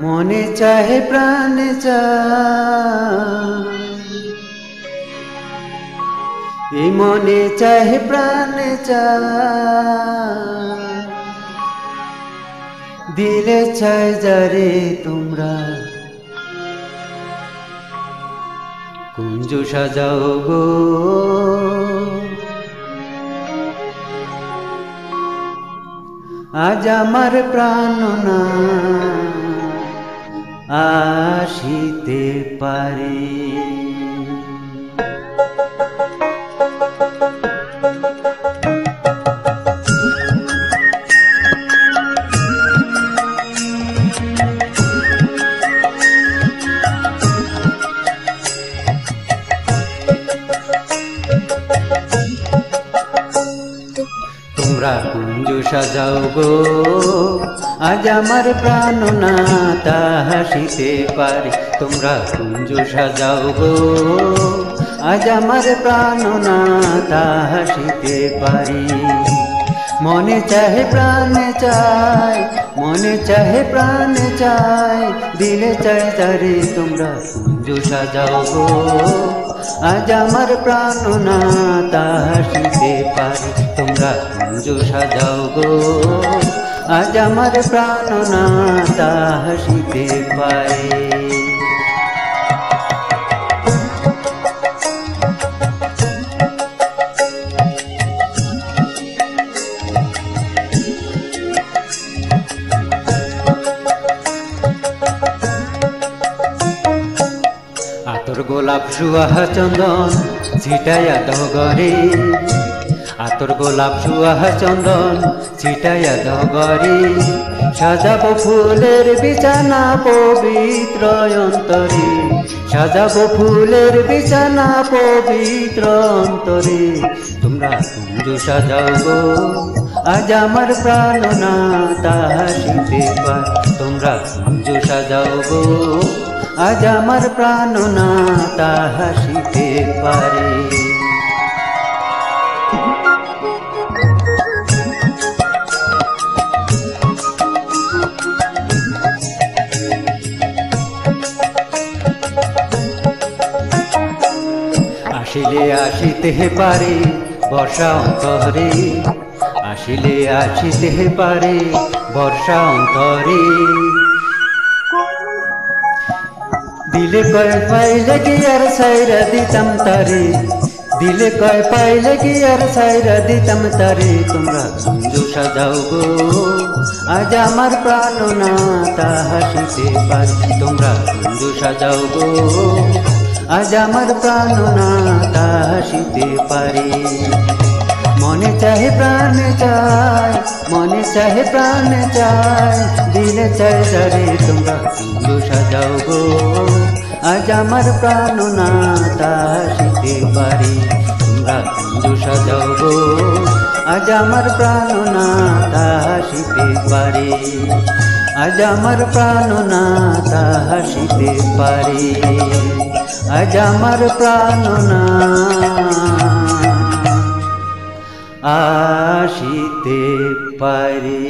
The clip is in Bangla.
মনে চাহে প্রাণে চায়, এই মনে চাহে প্রাণে চায়, দিলে চাই যারে তোমরা কুঞ্জ সাজাও গো। আজ আমার প্রাণনা আসিতে পারে। তোমরা কুঞ্জ সাজাও গো, আজ আমার প্রাণনা তা হাসিতে পারে। তোমরা কুঞ্জ সাজাও গো, আজ আমার প্রাণনা তা হাসিতে পারে। মনে চাহে প্রাণে চায়, মনে চাহে প্রাণে চায়, দিলে চায় তারে তোমরা কুঞ্জ সাজাও গো, আজ আমার প্রাণনা তা হাসিতে পারে। তোমরা কুঞ্জ সাজাও গো, আজ আমার প্রাণনা তা হাসিতে পারে। আতর গোলাপ সুয়াহা চন্দন ছিটাইয়া দাও ঘরে, আতর গোলাপ সুয়াহা চন্দন ছিটাইয়া দাও ঘরে। সাজাবো ফুলের বিছানা পবিত্র অন্তরে, সাজাবো ফুলের বিছানা পবিত্র অন্তরে। তোমরা কুঞ্জ সাজাও গো, আজ আমার প্রাণনা তা হাসিতে পারে। তোমরা কুঞ্জ সাজাও গো, আজ আমার প্রাণনা তা হাসিতে পারে। আসিলে আসিতে পারে বর্ষা অন্তরে, আসিলে আসিতে পারে বর্ষা অন্তরে। দিলে কয় পাইলে কি আর সাইরা দিতাম তারে, দিলে কয় পাইলে কি আর সাইরা দিতাম তারে। তোমরা কুঞ্জ সাজাও গো, আজ আমার প্রাণনা তা হাসিতে পারে। তোমরা কুঞ্জ সাজাও গো, আজ আমার প্রাণনা তা হাসিতে পারে। মনে চাহে প্রাণে চায়, মনে চাহে প্রাণে চায়, দিলে চায় যারে তোমরা কুঞ্জ সাজাও গো, আজ আমার প্রাণনা তা হাসিতে পারে। তোমরা কুঞ্জ সাজাও গো, আজ আমার প্রাণনা তা হাসিতে পারে। আজ আমার প্রাণনা তা হাসিতে পারে। আজ আমার প্রাণনা আসিতে পারে।